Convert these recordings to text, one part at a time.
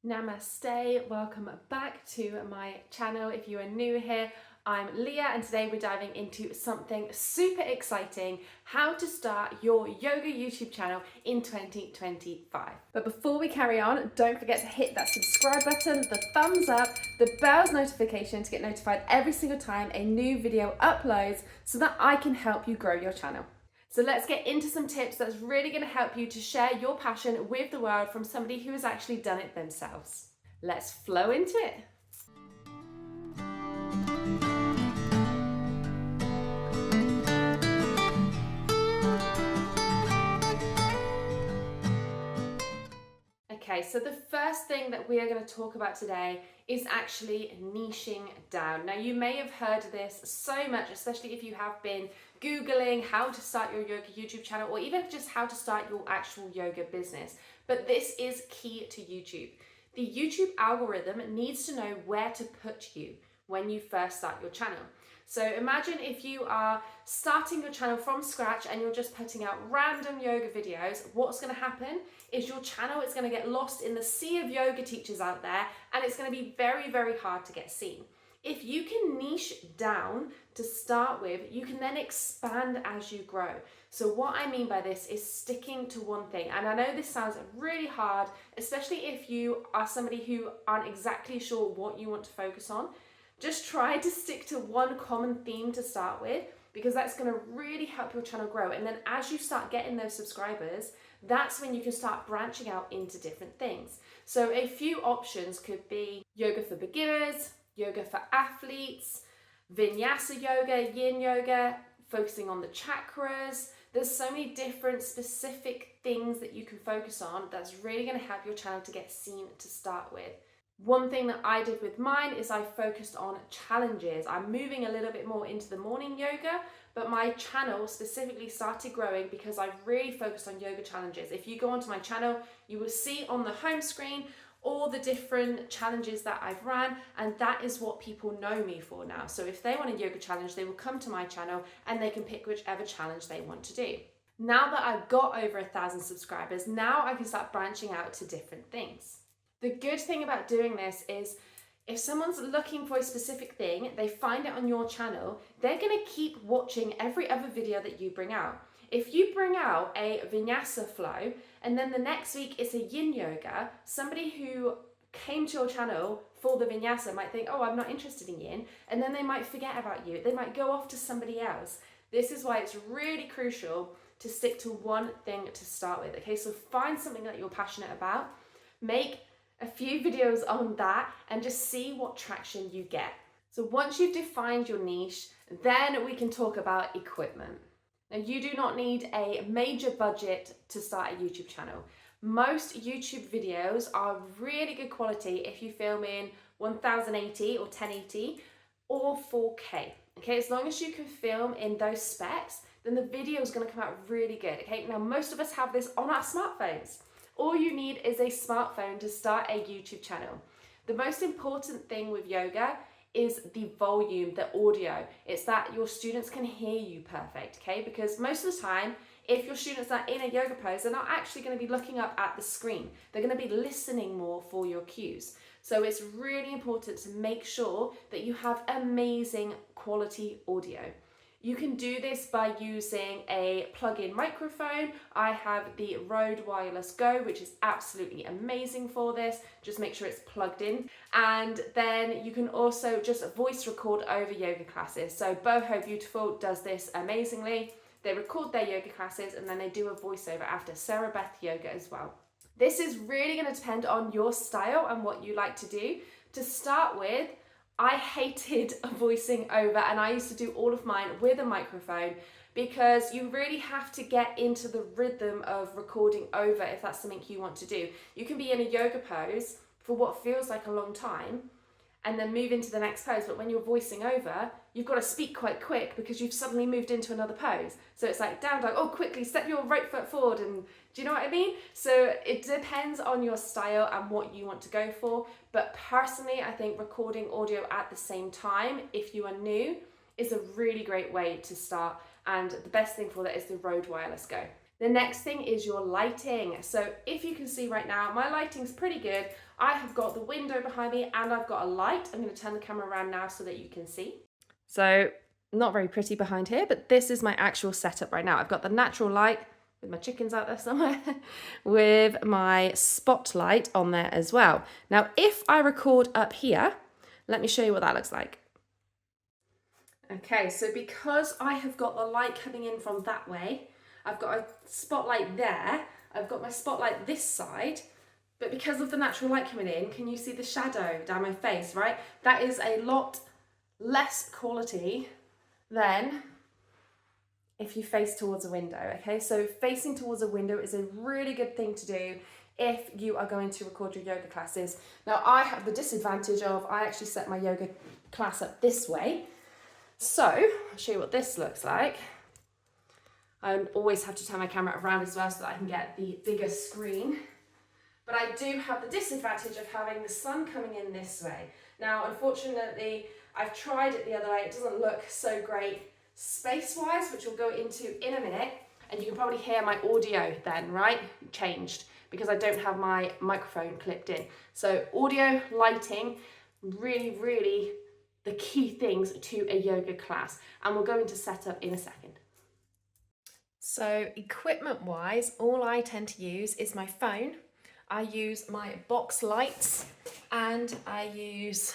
Namaste, welcome back to my channel. If you are new here, I'm Leah and today we're diving into something super exciting, how to start your yoga YouTube channel in 2025. But before we carry on, don't forget to hit that subscribe button, the thumbs up, the bell's notification to get notified every single time a new video uploads so that I can help you grow your channel. So let's get into some tips that's really going to help you to share your passion with the world from somebody who has actually done it themselves. Let's flow into it. Okay, so the first thing that we are going to talk about today is actually niching down. Now, you may have heard this so much, especially if you have been Googling how to start your yoga YouTube channel or even just how to start your actual yoga business. But this is key to YouTube. The YouTube algorithm needs to know where to put you when you first start your channel. So imagine if you are starting your channel from scratch and you're just putting out random yoga videos, what's going to happen is your channel is going to get lost in the sea of yoga teachers out there and it's going to be very, very hard to get seen. If you can niche down to start with, you can then expand as you grow. So what I mean by this is sticking to one thing. And I know this sounds really hard, especially if you are somebody who aren't exactly sure what you want to focus on. Just try to stick to one common theme to start with, because that's going to really help your channel grow. And then as you start getting those subscribers, that's when you can start branching out into different things. So a few options could be yoga for beginners, yoga for athletes, vinyasa yoga, yin yoga, focusing on the chakras. There's so many different specific things that you can focus on that's really going to help your channel to get seen to start with. One thing that I did with mine is I focused on challenges. I'm moving a little bit more into the morning yoga, but my channel specifically started growing because I really focused on yoga challenges. If you go onto my channel, you will see on the home screen all the different challenges that I've ran, and that is what people know me for now. So if they want a yoga challenge, they will come to my channel and they can pick whichever challenge they want to do. Now that I've got over 1,000 subscribers, now I can start branching out to different things. The good thing about doing this is if someone's looking for a specific thing, they find it on your channel, they're going to keep watching every other video that you bring out. If you bring out a vinyasa flow and then the next week it's a yin yoga, somebody who came to your channel for the vinyasa might think, oh, I'm not interested in yin, and then they might forget about you. They might go off to somebody else. This is why it's really crucial to stick to one thing to start with. Okay, so find something that you're passionate about, make a few videos on that and just see what traction you get. So once you've defined your niche, then we can talk about equipment. Now, you do not need a major budget to start a YouTube channel. Most YouTube videos are really good quality if you film in 1080 or 1080 or 4K. Okay, as long as you can film in those specs, then the video is going to come out really good. Okay, now most of us have this on our smartphones. All you need is a smartphone to start a YouTube channel. The most important thing with yoga is the volume, the audio. It's that your students can hear you perfect, okay? Because most of the time, if your students are in a yoga pose, they're not actually going to be looking up at the screen. They're going to be listening more for your cues. So it's really important to make sure that you have amazing quality audio. You can do this by using a plug-in microphone. I have the Rode Wireless Go, which is absolutely amazing for this. Just make sure it's plugged in. And then you can also just voice record over yoga classes. So Boho Beautiful does this amazingly. They record their yoga classes and then they do a voiceover after. Sarah Beth Yoga as well. This is really going to depend on your style and what you like to do. To start with, I hated voicing over and I used to do all of mine with a microphone because you really have to get into the rhythm of recording over if that's something you want to do. You can be in a yoga pose for what feels like a long time and then move into the next pose, but when you're voicing over, you've got to speak quite quick because you've suddenly moved into another pose. So it's like down dog, oh quickly step your right foot forward, and do you know what I mean? So it depends on your style and what you want to go for, but personally I think recording audio at the same time, if you are new, is a really great way to start, and the best thing for that is the Rode Wireless Go. The next thing is your lighting. So if you can see right now, my lighting's pretty good. I have got the window behind me and I've got a light. I'm going to turn the camera around now so that you can see. So not very pretty behind here, but this is my actual setup right now. I've got the natural light with my chickens out there somewhere, with my spotlight on there as well. Now, if I record up here, let me show you what that looks like. Okay, so because I have got the light coming in from that way, I've got a spotlight there, I've got my spotlight this side, but because of the natural light coming in, can you see the shadow down my face, right? That is a lot less quality than if you face towards a window, okay? So facing towards a window is a really good thing to do if you are going to record your yoga classes. Now, I have the disadvantage of, I actually set my yoga class up this way. So I'll show you what this looks like. I always have to turn my camera around as well so that I can get the bigger screen. But I do have the disadvantage of having the sun coming in this way. Now, unfortunately, I've tried it the other way. It doesn't look so great space-wise, which we'll go into in a minute. And you can probably hear my audio then, right? Changed because I don't have my microphone clipped in. So audio, lighting, really, really the key things to a yoga class. And we'll go into setup in a second. So equipment wise, all I tend to use is my phone. I use my box lights and I use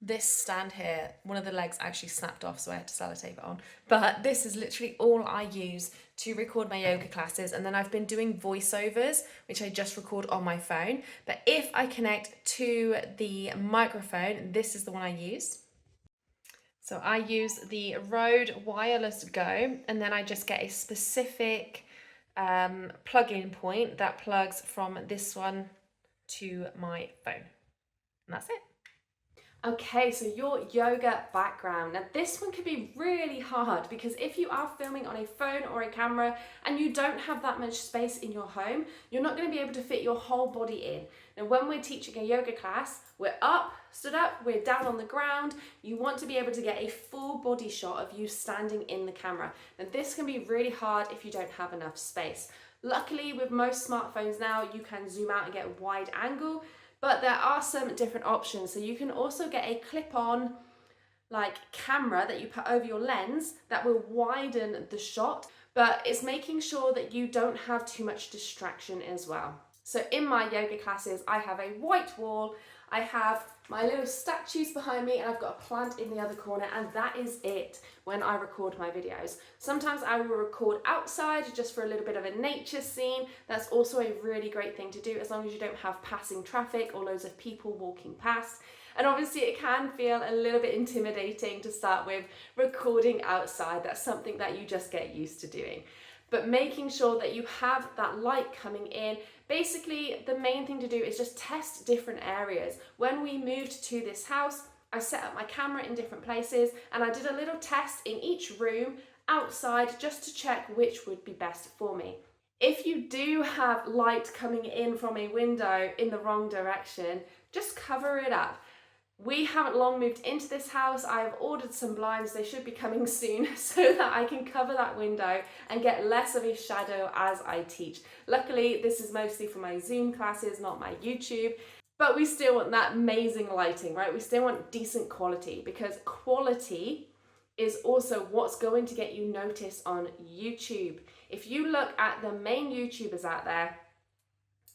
this stand here. One of the legs actually snapped off, so I had to sellotape it on. But this is literally all I use to record my yoga classes. And then I've been doing voiceovers, which I just record on my phone. But if I connect to the microphone, this is the one I use. So I use the Rode Wireless Go, and then I just get a specific plug-in point that plugs from this one to my phone. And that's it. Okay, so your yoga background. Now this one can be really hard because if you are filming on a phone or a camera and you don't have that much space in your home, you're not going to be able to fit your whole body in. Now when we're teaching a yoga class, we're up, stood up, we're down on the ground. You want to be able to get a full body shot of you standing in the camera. Now this can be really hard if you don't have enough space. Luckily with most smartphones now, you can zoom out and get a wide angle. But there are some different options. So you can also get a clip-on like camera that you put over your lens that will widen the shot, but it's making sure that you don't have too much distraction as well. So in my yoga classes, I have a white wall, I have my little statues behind me, and I've got a plant in the other corner, and that is it when I record my videos. Sometimes I will record outside just for a little bit of a nature scene. That's also a really great thing to do as long as you don't have passing traffic or loads of people walking past. And obviously it can feel a little bit intimidating to start with recording outside. That's something that you just get used to doing. But making sure that you have that light coming in. Basically, the main thing to do is just test different areas. When we moved to this house, I set up my camera in different places and I did a little test in each room outside just to check which would be best for me. If you do have light coming in from a window in the wrong direction, just cover it up. We haven't long moved into this house. I've ordered some blinds, they should be coming soon, so that I can cover that window and get less of a shadow as I teach. Luckily, this is mostly for my Zoom classes, not my YouTube, but we still want that amazing lighting, right? We still want decent quality because quality is also what's going to get you noticed on YouTube. If you look at the main YouTubers out there,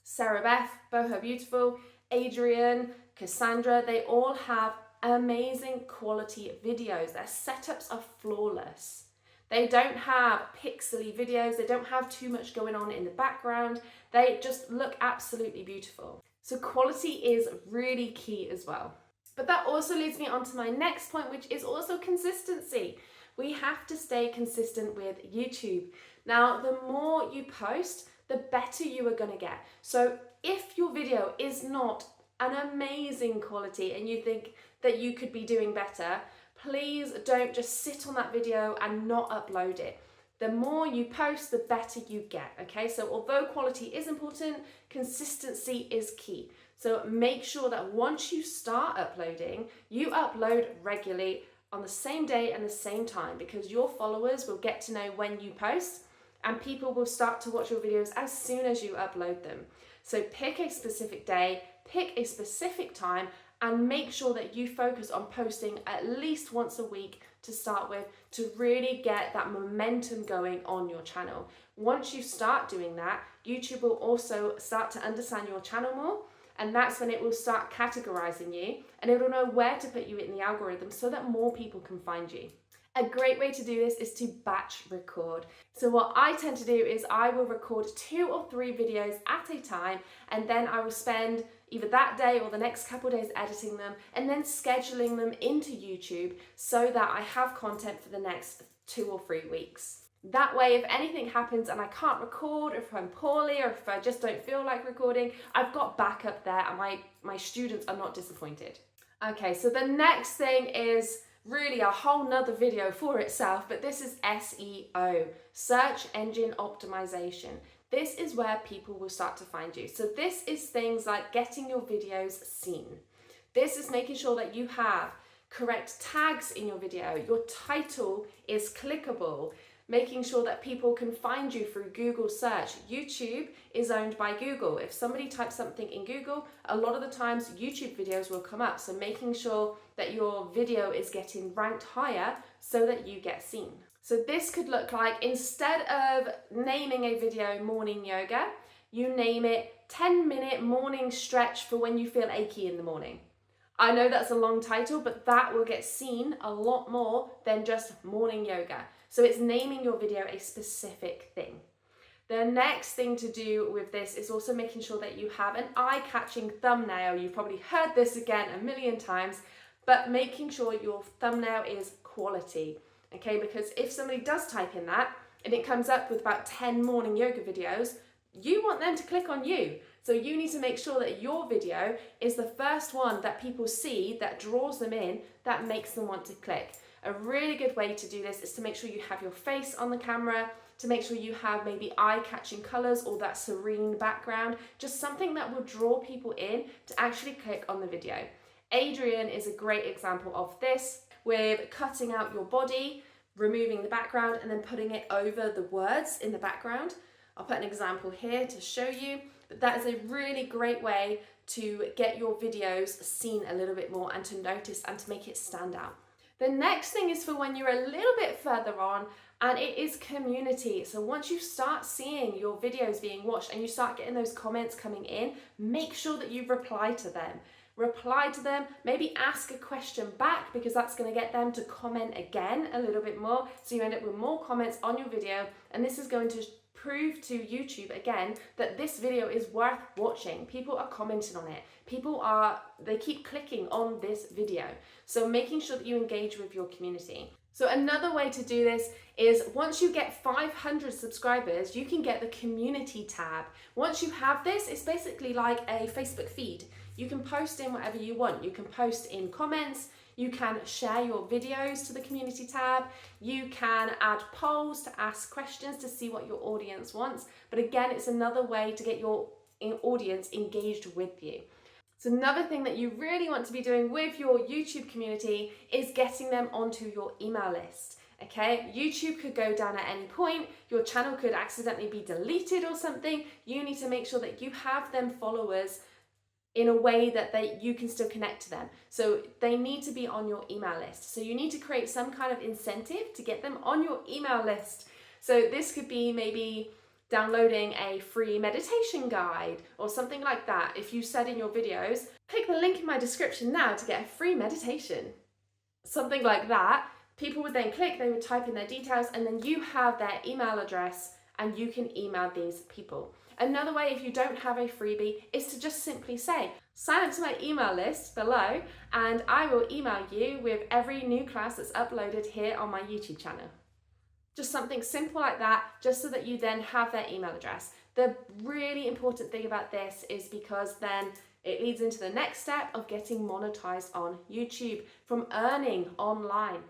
Sarah Beth, Boho Beautiful, Adrian, Cassandra, they all have amazing quality videos. Their setups are flawless. They don't have pixely videos. They don't have too much going on in the background. They just look absolutely beautiful. So quality is really key as well. But that also leads me on to my next point, which is also consistency. We have to stay consistent with YouTube. Now, the more you post, the better you are going to get. So if your video is not an amazing quality and you think that you could be doing better, please don't just sit on that video and not upload it. The more you post, the better you get, okay? So although quality is important, consistency is key. So make sure that once you start uploading, you upload regularly on the same day and the same time because your followers will get to know when you post and people will start to watch your videos as soon as you upload them. So pick a specific day, pick a specific time, and make sure that you focus on posting at least once a week to start with, to really get that momentum going on your channel. Once you start doing that, YouTube will also start to understand your channel more, and that's when it will start categorizing you, and it will know where to put you in the algorithm so that more people can find you. A great way to do this is to batch record. So what I tend to do is I will record 2 or 3 videos at a time, and then I will spend either that day or the next couple of days editing them and then scheduling them into YouTube so that I have content for the next 2 or 3 weeks. That way, if anything happens and I can't record, or if I'm poorly, or if I just don't feel like recording, I've got backup there and my students are not disappointed. Okay, so the next thing is really a whole nother video for itself, but this is SEO, search engine optimization. This is where people will start to find you. So this is things like getting your videos seen. This is making sure that you have correct tags in your video, your title is clickable, making sure that people can find you through Google search. YouTube is owned by Google. If somebody types something in Google, a lot of the times YouTube videos will come up. So making sure that your video is getting ranked higher so that you get seen. So this could look like, instead of naming a video morning yoga, you name it 10-minute morning stretch for when you feel achy in the morning. I know that's a long title, but that will get seen a lot more than just morning yoga. So it's naming your video a specific thing. The next thing to do with this is also making sure that you have an eye-catching thumbnail. You've probably heard this again a million times, but making sure your thumbnail is quality, okay? Because if somebody does type in that and it comes up with about 10 morning yoga videos, you want them to click on you. So you need to make sure that your video is the first one that people see, that draws them in, that makes them want to click. A really good way to do this is to make sure you have your face on the camera, to make sure you have maybe eye-catching colors or that serene background, just something that will draw people in to actually click on the video. Adrian is a great example of this, with cutting out your body, removing the background, and then putting it over the words in the background. I'll put an example here to show you, but that is a really great way to get your videos seen a little bit more and to notice and to make it stand out. The next thing is for when you're a little bit further on, and it is community. So once you start seeing your videos being watched and you start getting those comments coming in, make sure that you reply to them. Reply to them, maybe ask a question back, because that's going to get them to comment again a little bit more. So you end up with more comments on your video, and this is going to prove to YouTube again that this video is worth watching. People are commenting on it. They keep clicking on this video. So making sure that you engage with your community. So another way to do this is, once you get 500 subscribers, you can get the community tab. Once you have this, it's basically like a Facebook feed. You can post in whatever you want. You can post in comments, you can share your videos to the community tab, you can add polls to ask questions to see what your audience wants. But again, it's another way to get your audience engaged with you. So another thing that you really want to be doing with your YouTube community is getting them onto your email list. Okay, YouTube could go down at any point, your channel could accidentally be deleted or something. You need to make sure that you have them followers in a way that you can still connect to them. So they need to be on your email list. So you need to create some kind of incentive to get them on your email list. So this could be maybe downloading a free meditation guide or something like that. If you said in your videos, click the link in my description now to get a free meditation. Something like that. People would then click, they would type in their details, and then you have their email address and you can email these people. Another way, if you don't have a freebie, is to just simply say, sign up to my email list below and I will email you with every new class that's uploaded here on my YouTube channel. Just something simple like that, just so that you then have their email address. The really important thing about this is because then it leads into the next step of getting monetized on YouTube, from earning online.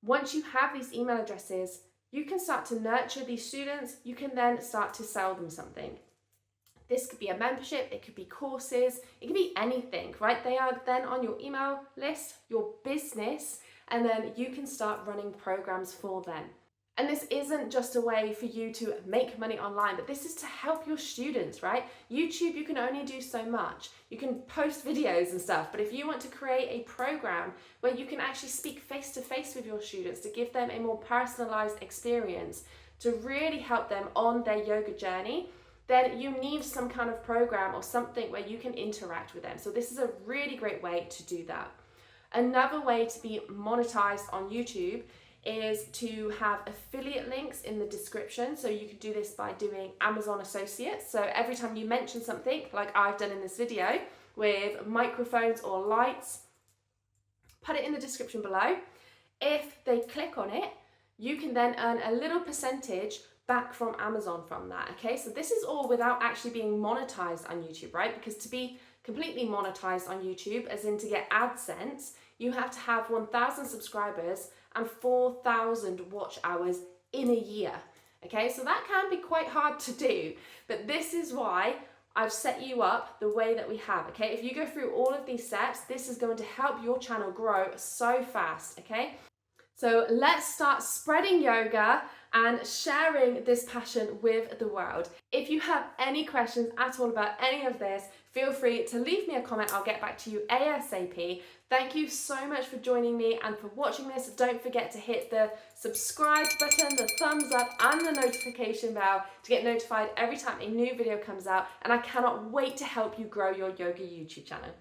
Once you have these email addresses, you can start to nurture these students. You can then start to sell them something. This could be a membership, it could be courses, it could be anything, right? They are then on your email list, your business, and then you can start running programs for them. And this isn't just a way for you to make money online, but this is to help your students, right? YouTube, you can only do so much. You can post videos and stuff, but if you want to create a program where you can actually speak face to face with your students to give them a more personalized experience, to really help them on their yoga journey, then you need some kind of program or something where you can interact with them. So this is a really great way to do that. Another way to be monetized on YouTube is to have affiliate links in the description. So you could do this by doing Amazon Associates. So every time you mention something, like I've done in this video with microphones or lights, put it in the description below. If they click on it, you can then earn a little percentage back from Amazon from that, okay? So this is all without actually being monetized on YouTube, right? Because to be completely monetized on YouTube, as in to get AdSense, you have to have 1,000 subscribers and 4,000 watch hours in a year, okay? So that can be quite hard to do, but this is why I've set you up the way that we have, okay? If you go through all of these steps, this is going to help your channel grow so fast, okay? So let's start spreading yoga and sharing this passion with the world. If you have any questions at all about any of this, feel free to leave me a comment. I'll get back to you ASAP. Thank you so much for joining me and for watching this. Don't forget to hit the subscribe button, the thumbs up and the notification bell to get notified every time a new video comes out. And I cannot wait to help you grow your yoga YouTube channel.